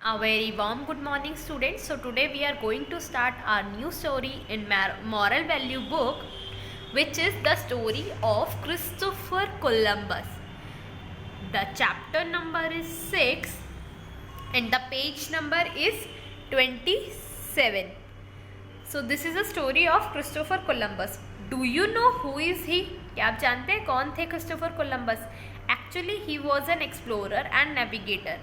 A very warm good morning, students. So today we are going to start our new story in moral value book, which is the story of Christopher Columbus. The chapter number is 6 and the page number is 27. So this is a story of Christopher Columbus. Do you know who is he? क्या आप जानते हैं कौन थे Christopher Columbus? Actually he was an explorer and navigator.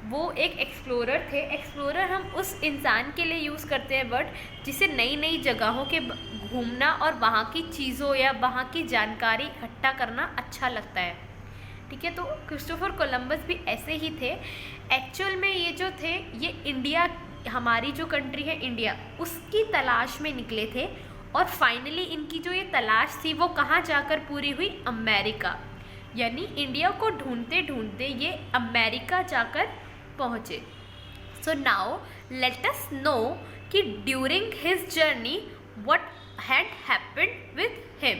वो एक explorer थे. Explorer हम उस इंसान के लिए यूज़ करते हैं वर्ड जिसे नई नई जगहों के घूमना और वहाँ की चीज़ों या वहाँ की जानकारी इकट्ठा करना अच्छा लगता है. ठीक है, तो क्रिस्टोफर कोलंबस भी ऐसे ही थे. एक्चुअल में ये जो थे ये इंडिया, हमारी जो कंट्री है इंडिया, उसकी तलाश में निकले थे और फाइनली इनकी जो ये तलाश थी वो कहाँ जाकर पूरी हुई? अमेरिका. यानी इंडिया को ढूंढते ढूंढते ये अमेरिका जाकर पहुँचे. So now let us know कि during his journey what had happened with him.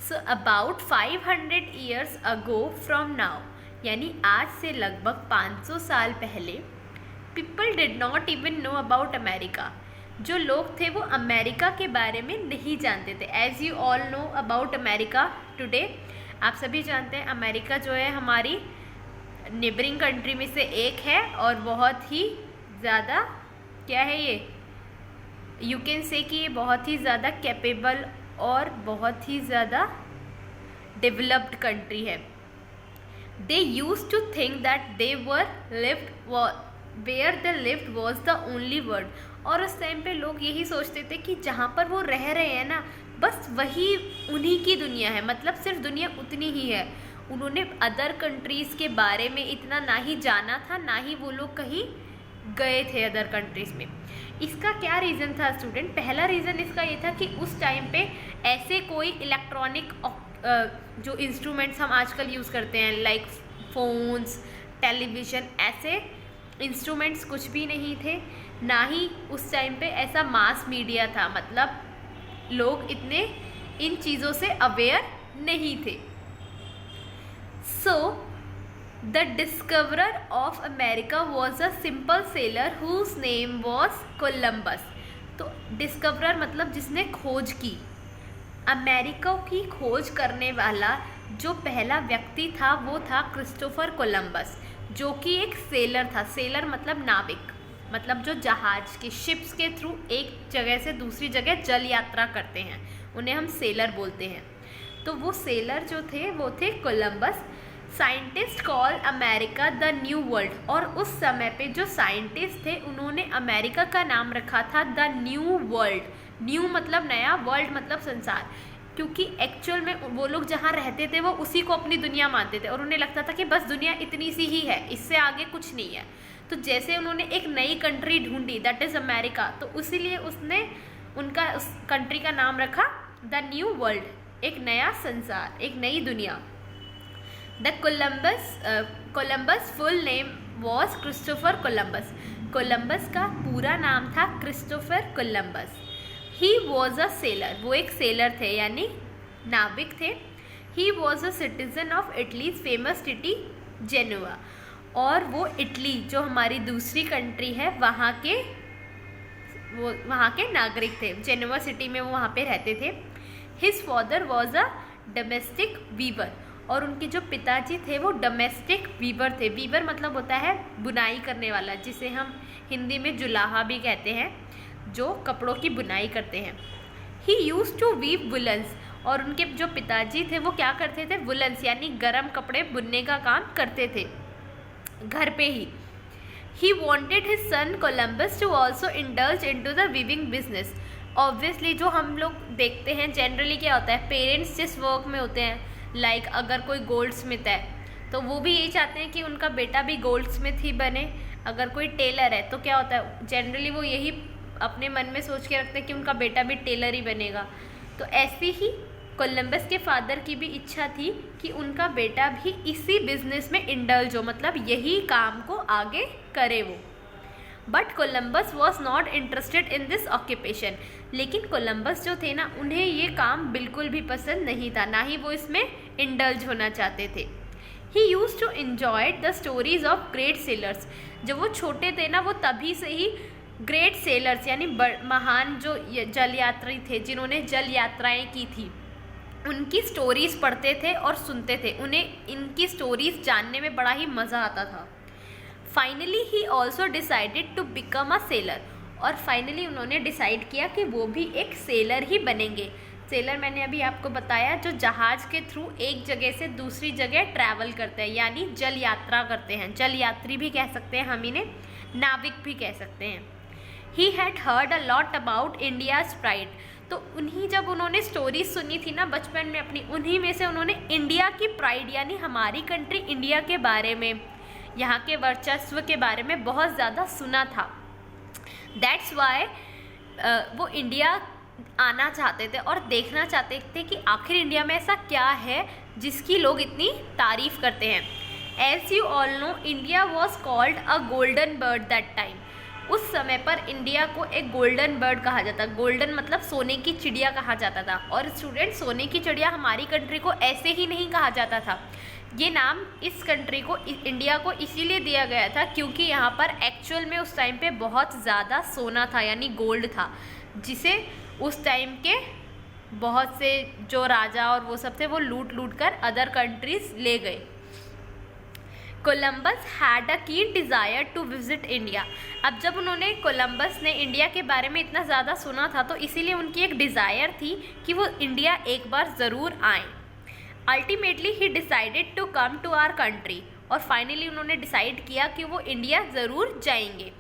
So about 500 years ago from now, यानी आज से लगभग 500 साल पहले, people did not even know about America. जो लोग थे वो अमेरिका के बारे में नहीं जानते थे. As you all know about America today, आप सभी जानते हैं अमेरिका जो है हमारी नेबरिंग कंट्री में से एक है और बहुत ही ज़्यादा, क्या है ये, यू कैन से कि ये बहुत ही ज़्यादा कैपेबल और बहुत ही ज़्यादा डेवलप्ड कंट्री है. They used to think that they were lived where the lived was the only world. और उस टाइम पे लोग यही सोचते थे कि जहाँ पर वो रह रहे हैं ना, बस वही उन्हीं की दुनिया है, मतलब सिर्फ दुनिया उतनी ही है. उन्होंने अदर कंट्रीज़ के बारे में इतना ना ही जाना था, ना ही वो लोग कहीं गए थे अदर कंट्रीज़ में. इसका क्या रीज़न था स्टूडेंट? पहला रीज़न इसका ये था कि उस टाइम पे ऐसे कोई इलेक्ट्रॉनिक जो इंस्ट्रूमेंट्स हम आजकल यूज़ करते हैं लाइक फ़ोन्स, टेलीविज़न, ऐसे इंस्ट्रूमेंट्स कुछ भी नहीं थे. ना ही उस टाइम पे ऐसा मास मीडिया था, मतलब लोग इतने इन चीज़ों से अवेयर नहीं थे. So the discoverer of America was a simple sailor whose name was Columbus. तो डिस्कवरर मतलब जिसने खोज की. अमेरिका की खोज करने वाला जो पहला व्यक्ति था वो था क्रिस्टोफर कोलंबस, जो कि एक सेलर था. सेलर मतलब नाविक, मतलब जो जहाज के शिप्स के थ्रू एक जगह से दूसरी जगह जल यात्रा करते हैं, उन्हें हम सेलर बोलते हैं. तो वो सेलर जो थे वो थे Columbus. Scientist call America the new world. और उस समय पे जो साइंटिस्ट थे उन्होंने अमेरिका का नाम रखा था द न्यू वर्ल्ड. न्यू मतलब नया, वर्ल्ड मतलब संसार, क्योंकि एक्चुअल में वो लोग जहाँ रहते थे वो उसी को अपनी दुनिया मानते थे और उन्हें लगता था कि बस दुनिया इतनी सी ही है, इससे आगे कुछ नहीं है. तो जैसे उन्होंने एक नई कंट्री ढूंढी, दैट इज़ अमेरिका, तो उसीलिए उसने उनका उस कंट्री का नाम रखा द न्यू वर्ल्ड, एक नया संसार, एक नई दुनिया. The Columbus full name was Christopher Columbus. Columbus का पूरा नाम था Christopher Columbus. He was a sailor, वो एक सेलर थे यानी नाविक थे. He was a citizen of Italy's famous city Genoa. और वो इटली जो हमारी दूसरी कंट्री है वहाँ के नागरिक थे. जेनोवा सिटी में वो वहाँ पे रहते थे. His father was a domestic weaver. और उनके जो पिताजी थे वो डोमेस्टिक वीवर थे. वीवर मतलब होता है बुनाई करने वाला, जिसे हम हिंदी में जुलाहा भी कहते हैं, जो कपड़ों की बुनाई करते हैं. ही यूज टू वीव वुलन्स. और उनके जो पिताजी थे वो क्या करते थे? वुलन्स यानी गर्म कपड़े बुनने का काम करते थे घर पे ही. He wanted his son Columbus to also indulge in to the weaving business. Obviously जो हम लोग देखते हैं जनरली क्या होता है, पेरेंट्स जिस वर्क में होते हैं, लाइक अगर कोई गोल्ड स्मिथ है तो वो भी यही चाहते हैं कि उनका बेटा भी गोल्ड स्मिथ ही बने. अगर कोई टेलर है तो क्या होता है, जनरली वो यही अपने मन में सोच के रखते हैं कि उनका बेटा भी टेलर ही बनेगा. तो ऐसी ही कोलंबस के फादर की भी इच्छा थी कि उनका बेटा भी इसी बिजनेस में इंडल्ज हो, मतलब यही काम को आगे करे वो. But Columbus was not interested in this occupation. लेकिन कोलंबस जो थे ना, उन्हें ये काम बिल्कुल भी पसंद नहीं था, ना ही वो इसमें इंडल्ज होना चाहते थे. He used to enjoy the stories of great sailors. जब वो छोटे थे ना, वो तभी से ही ग्रेट सेलर्स यानी महान जो जल यात्री थे, जिन्होंने जल यात्राएं की थी, उनकी स्टोरीज पढ़ते थे और सुनते थे। उन्हें इनकी स्टोरीज जानने में बड़ा ही मज़ा आता था। Finally he also decided to become a sailor. और फाइनली उन्होंने डिसाइड किया कि वो भी एक सेलर ही बनेंगे। सेलर मैंने अभी आपको बताया, जो जहाज़ के थ्रू एक जगह से दूसरी जगह ट्रैवल करते हैं, यानी जल यात्रा करते हैं। जल यात्री भी कह सकते हैं हम इन्हें, नाविक भी कह सकते हैं। He had heard a lot about India's pride. तो जब उन्होंने स्टोरी सुनी थी ना बचपन में अपनी, उन्हीं में से उन्होंने इंडिया की प्राइड यानी हमारी कंट्री इंडिया के बारे में, यहाँ के वर्चस्व के बारे में बहुत ज़्यादा सुना था। दैट्स वाई वो इंडिया आना चाहते थे और देखना चाहते थे कि आखिर इंडिया में ऐसा क्या है जिसकी लोग इतनी तारीफ़ करते हैं। As you all know, India was called a golden bird that time. उस समय पर इंडिया को एक गोल्डन बर्ड कहा जाता। गोल्डन मतलब सोने की चिड़िया कहा जाता था। और स्टूडेंट, सोने की चिड़िया हमारी कंट्री को ऐसे ही नहीं कहा जाता था। ये नाम इस कंट्री को, इंडिया को इसीलिए दिया गया था क्योंकि यहाँ पर एक्चुअल में उस टाइम पे बहुत ज़्यादा सोना था यानी गोल्ड था, जिसे उस टाइम के बहुत से जो राजा और वो सब थे वो लूट कर अदर कंट्रीज ले गए। कोलंबस हैड अ कीन डिज़ायर टू विजिट इंडिया। अब जब उन्होंने कोलंबस ने इंडिया के बारे में इतना ज़्यादा सुना था तो इसीलिए उनकी एक डिज़ायर थी कि वो इंडिया एक बार ज़रूर आएँ। Ultimately he decided to come to our country. और फाइनली उन्होंने डिसाइड किया कि वो इंडिया ज़रूर जाएंगे।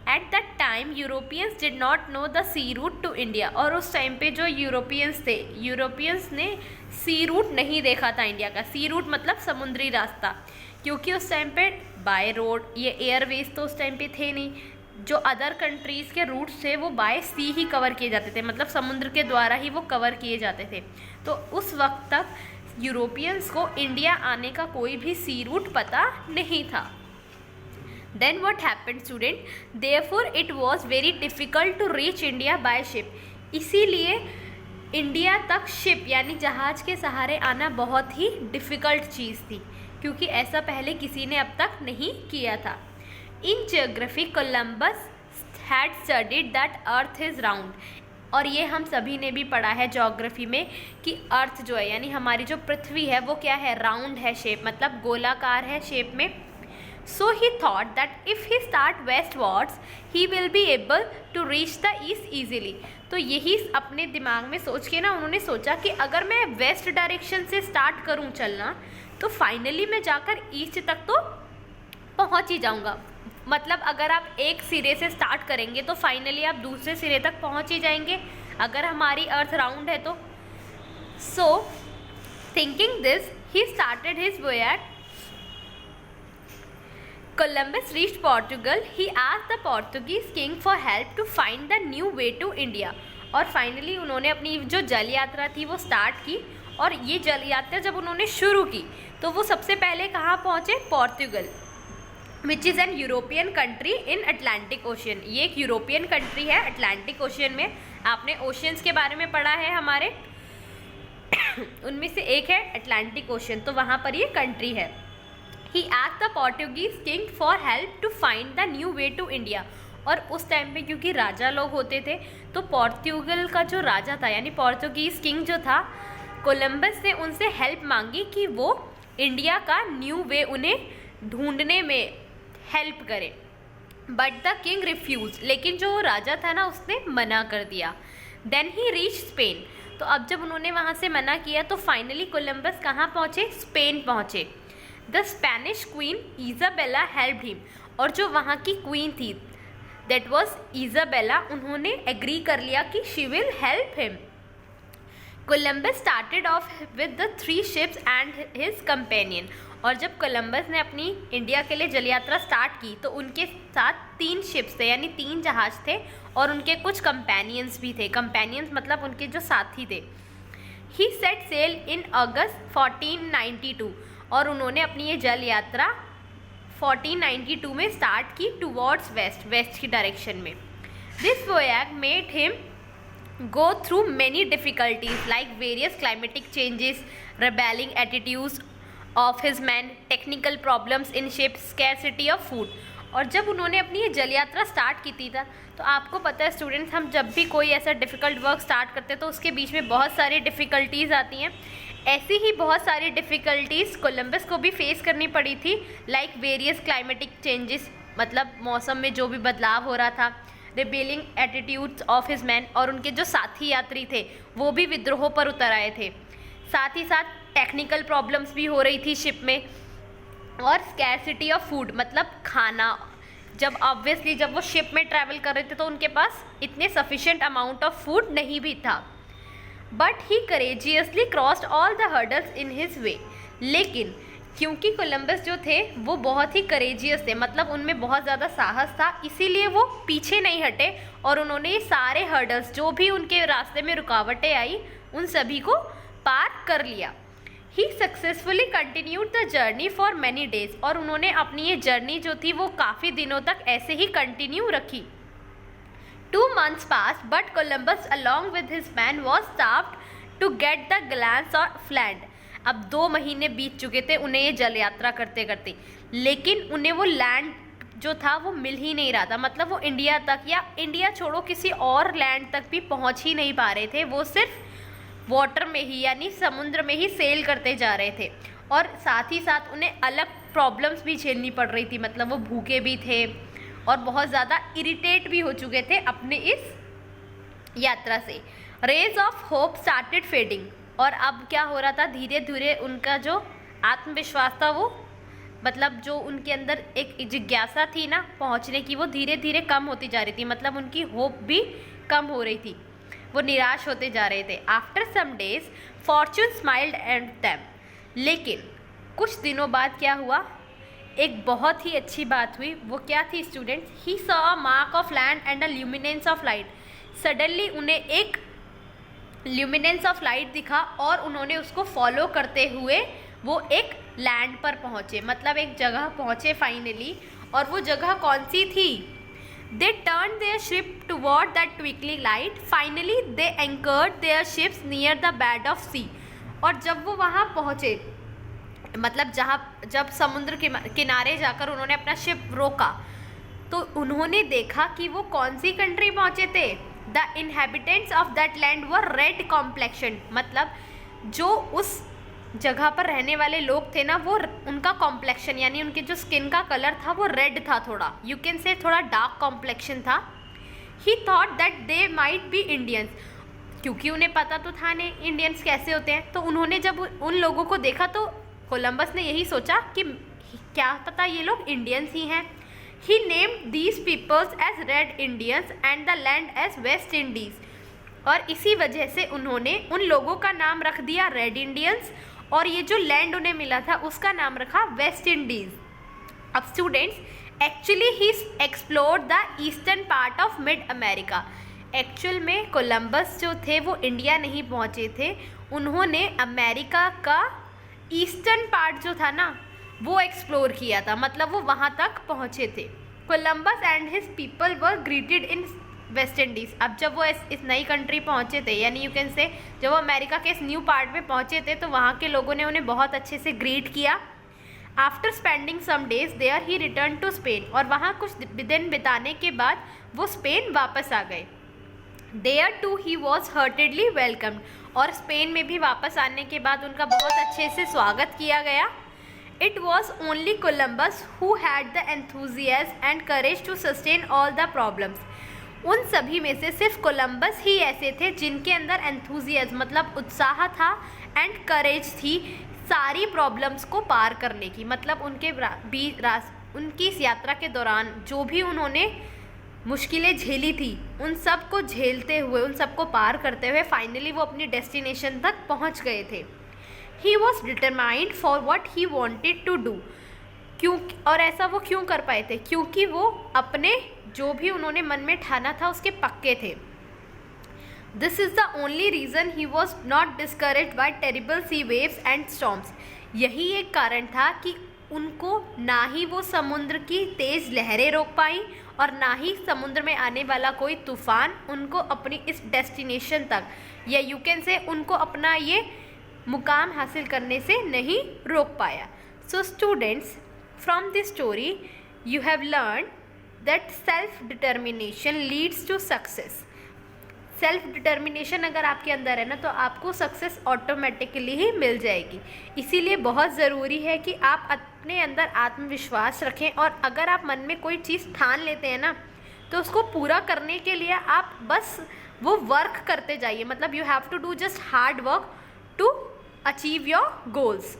At that time Europeans did not know the sea route to India. और उस टाइम पे जो यूरोपियंस थे, यूरोपियंस ने सी रूट नहीं देखा था इंडिया का। सी रूट मतलब समुद्री रास्ता, क्योंकि उस टाइम पे बाय रोड, ये एयरवेज तो उस टाइम पे थे नहीं। जो अदर कंट्रीज़ के रूट्स थे वो बाय सी ही कवर किए जाते थे, मतलब समुद्र के द्वारा ही वो कवर किए जाते थे। तो उस वक्त तक यूरोपियंस को इंडिया आने का कोई भी सी रूट पता नहीं था। Then what happened student, therefore it was very difficult to reach India by ship. इसीलिए इंडिया तक शिप यानी जहाज़ के सहारे आना बहुत ही डिफ़िकल्ट चीज़ थी, क्योंकि ऐसा पहले किसी ने अब तक नहीं किया था। In geography Columbus had studied that earth is round. और ये हम सभी ने भी पढ़ा है ज्योग्राफी में कि अर्थ जो है यानी हमारी जो पृथ्वी है वो क्या है, राउंड है शेप, मतलब गोलाकार है शेप में। So he thought that if he start westwards he will be able to reach the east easily. तो यही अपने दिमाग में सोच के ना उन्होंने सोचा कि अगर मैं वेस्ट डायरेक्शन से स्टार्ट करूं चलना तो फाइनली मैं जाकर ईस्ट तक तो पहुंच ही जाऊंगा। मतलब अगर आप एक सिरे से स्टार्ट करेंगे तो फाइनली आप दूसरे सिरे तक पहुंच ही जाएंगे, अगर हमारी अर्थ राउंड है तो। So thinking this he started his voyage. Columbus reached Portugal. He asked the Portuguese king for help to find the new way to India. और फाइनली उन्होंने अपनी जो जल यात्रा थी वो स्टार्ट की। और ये जल यात्रा जब उन्होंने शुरू की तो वो सबसे पहले कहाँ पहुँचे, Portugal, which is an European country in Atlantic ocean. ये एक यूरोपियन कंट्री है अटलांटिक ओशियन में। आपने ओशियंस के बारे में पढ़ा है हमारे उनमें से एक है अटलांटिक ओशियन, तो वहाँ पर ये कंट्री है। He asked the Portuguese king for help to find the new way to India. और उस टाइम पे क्योंकि राजा लोग होते थे तो पोर्तुगल का जो राजा था यानी पोर्तुगीज़ किंग जो था, कोलंबस ने उनसे हेल्प मांगी कि वो इंडिया का न्यू वे उन्हें ढूंढने में हेल्प करे। But the king refuse. लेकिन जो राजा था ना उसने मना कर दिया। Then he reach Spain. तो अब जब उन्होंने वहाँ से मना किया तो फाइनली कोलंबस कहाँ पहुँचे, स्पेन पहुँचे। The Spanish queen Isabella helped him. और जो वहाँ की क्वीन थी दैट वाज इज़ाबेला, उन्होंने एग्री कर लिया कि she will help him. Columbus started off with the 3 ships and his companion. और जब कोलंबस ने अपनी इंडिया के लिए जल यात्रा स्टार्ट की तो उनके साथ 3 शिप्स थे यानी 3 जहाज थे और उनके कुछ कंपेनियंस भी थे। कंपेनियंस मतलब उनके जो साथी थे। ही सेट सेल इन अगस्त 1492। और उन्होंने अपनी ये जल यात्रा 1492 में स्टार्ट की टुवर्ड्स वेस्ट की डायरेक्शन में। This voyage made him go through many difficulties like various climatic changes, rebelling attitudes of his man, technical problems in ship, scarcity of food. और जब उन्होंने अपनी ये जल यात्रा स्टार्ट की थी था, तो आपको पता है स्टूडेंट्स, हम जब भी कोई ऐसा डिफ़िकल्ट वर्क स्टार्ट करते हैं तो उसके बीच में बहुत सारी डिफ़िकल्टीज़ आती हैं। ऐसी ही बहुत सारी डिफ़िकल्टीज़ कोलंबस को भी फेस करनी पड़ी थी, लाइक वेरियस क्लाइमेटिक चेंजेस, मतलब मौसम में जो भी बदलाव हो रहा था, rebelling attitudes of his man, और उनके जो साथी यात्री थे वो भी विद्रोह पर उतर आए थे। साथ ही साथ टेक्निकल प्रॉब्लम्स भी हो रही थी शिप में, और स्कैरसिटी ऑफ फूड, मतलब खाना। जब ऑब्वियसली जब वो शिप में ट्रैवल कर रहे थे तो उनके पास इतने सफिशिएंट अमाउंट ऑफ फूड नहीं भी था। But he courageously crossed all the hurdles in his way. लेकिन क्योंकि कोलंबस जो थे वो बहुत ही करेजियस थे, मतलब उनमें बहुत ज़्यादा साहस था, इसीलिए वो पीछे नहीं हटे और उन्होंने ये सारे हर्डल्स, जो भी उनके रास्ते में रुकावटें आई, उन सभी को पार कर लिया। He successfully continued the journey for many days, और उन्होंने अपनी ये जर्नी जो थी वो काफ़ी दिनों तक ऐसे ही कंटिन्यू रखी। 2 months passed, but Columbus, along with his men, was starved to get the glance of land. अब 2 महीने बीत चुके थे उन्हें ये जल यात्रा करते करते, लेकिन उन्हें वो लैंड जो था वो मिल ही नहीं रहा था। मतलब वो इंडिया तक, या इंडिया छोड़ो किसी और लैंड तक भी पहुंच ही नहीं पा रहे थे। वो सिर्फ वाटर में ही, यानी समुद्र में ही सेल करते जा रहे थे, और साथ ही साथ उन्हें अलग प्रॉब्लम्स भी झेलनी पड़ रही थी। मतलब वो भूखे भी थे और बहुत ज़्यादा इरिटेट भी हो चुके थे अपने इस यात्रा से। Rays of hope started fading, और अब क्या हो रहा था, धीरे धीरे उनका जो आत्मविश्वास था, वो मतलब जो उनके अंदर एक जिज्ञासा थी ना पहुंचने की, वो धीरे धीरे कम होती जा रही थी। मतलब उनकी होप भी कम हो रही थी, वो निराश होते जा रहे थे। After some days fortune smiled at them, लेकिन कुछ दिनों बाद क्या हुआ, एक बहुत ही अच्छी बात हुई। वो क्या थी students? He saw a mark of land and a luminance of light. Suddenly उन्हें एक ल्यूमिनेंस ऑफ लाइट दिखा, और उन्होंने उसको फॉलो करते हुए वो एक लैंड पर पहुँचे, मतलब एक जगह पहुँचे फाइनली। और वो जगह कौन सी थी? They turn their ship toward that twinkling light, finally they anchored their ships near the bed of sea. और जब वो वहाँ पहुँचे, मतलब जब समुद्र के किनारे जाकर उन्होंने अपना शिप रोका, तो उन्होंने देखा कि वो कौन सी कंट्री पहुँचे थे। The inhabitants of that land were red complexion, मतलब जो उस जगह पर रहने वाले लोग थे ना, वो उनका कॉम्प्लेक्शन, यानी उनके जो स्किन का कलर था वो रेड था, थोड़ा यू कैन से थोड़ा डार्क कॉम्प्लेक्शन था। ही thought that they might be Indians, क्योंकि उन्हें पता तो था नहीं इंडियंस कैसे होते हैं। तो उन्होंने जब उन लोगों को देखा तो कोलंबस ने यही सोचा कि क्या पता ये लोग इंडियंस ही हैं। He named these peoples as red Indians and the land as West Indies, और इसी वजह से उन्होंने उन लोगों का नाम रख दिया रेड इंडियंस, और ये जो लैंड उन्हें मिला था उसका नाम रखा वेस्ट इंडीज़। अब students, actually he explored the eastern part of mid America. Actual में कोलंबस जो थे वो इंडिया नहीं पहुँचे थे, उन्होंने अमेरिका का ईस्टर्न पार्ट जो था ना वो एक्सप्लोर किया था, मतलब वो वहाँ तक पहुँचे थे। Columbus and his people were greeted in West Indies. अब जब वो इस नई कंट्री पहुँचे थे, यानी यू कैन से जब वो अमेरिका के इस न्यू पार्ट में पहुँचे थे, तो वहाँ के लोगों ने उन्हें बहुत अच्छे से ग्रीट किया। After spending some days there he return to Spain, और वहाँ कुछ दिन बिताने के बाद वो स्पेन वापस आ गए। There too he was heartedly welcomed, और स्पेन में भी वापस आने के बाद उनका बहुत अच्छे से स्वागत किया गया। It was only Columbus who had the enthusiasm and courage to sustain all the problems. उन सभी में से सिर्फ कोलंबस ही ऐसे थे जिनके अंदर एंथुजियाज्म, मतलब उत्साह था, एंड करेज थी सारी प्रॉब्लम्स को पार करने की। मतलब उनकी इस यात्रा के दौरान जो भी उन्होंने मुश्किलें झेली थी, उन सब को झेलते हुए, उन सब को पार करते हुए फाइनली वो अपनी डेस्टिनेशन तक पहुंच गए थे। He was determined for what he wanted to do. और ऐसा वो क्यों कर पाए थे? क्योंकि वो अपने जो भी उन्होंने मन में ठाना था उसके पक्के थे। This is the only reason he was not discouraged by terrible sea waves and storms. यही एक कारण था कि उनको ना ही वो समुद्र की तेज़ लहरें रोक पाई, और ना ही समुद्र में आने वाला कोई तूफ़ान उनको अपनी इस डेस्टिनेशन तक, या यू कैन से उनको अपना ये मुकाम हासिल करने से नहीं रोक पाया। So students, from this story you have learn that self determination leads to success. Self determination अगर आपके अंदर है ना, तो आपको सक्सेस ऑटोमेटिकली ही मिल जाएगी। इसीलिए बहुत ज़रूरी है कि आप अपने अंदर आत्मविश्वास रखें, और अगर आप मन में कोई चीज़ ठान लेते हैं ना, तो उसको पूरा करने के लिए आप बस वो वर्क करते जाइए। मतलब you have to do just hard work to achieve your goals.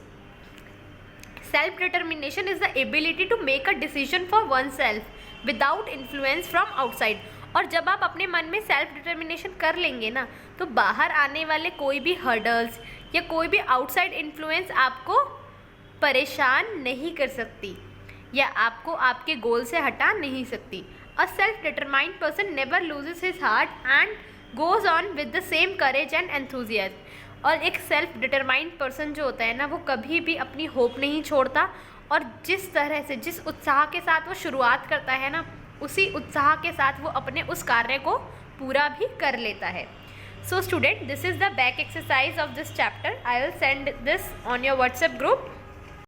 Self determination is the ability to make a decision for one self without influence from outside. और जब आप अपने मन में सेल्फ डिटर्मिनेशन कर लेंगे ना, तो बाहर आने वाले कोई भी हर्डल्स या कोई भी आउटसाइड इन्फ्लुएंस आपको परेशान नहीं कर सकती या आपको आपके गोल से हटा नहीं सकती। A self determined person never loses his heart and goes on with the same courage and enthusiasm. और एक सेल्फ डिटरमाइंड पर्सन जो होता है ना, वो कभी भी अपनी होप नहीं छोड़ता, और जिस तरह से, जिस उत्साह के साथ वो शुरुआत करता है ना, उसी उत्साह के साथ वो अपने उस कार्य को पूरा भी कर लेता है। So student, this is the back exercise of this chapter. I will send this on your WhatsApp group.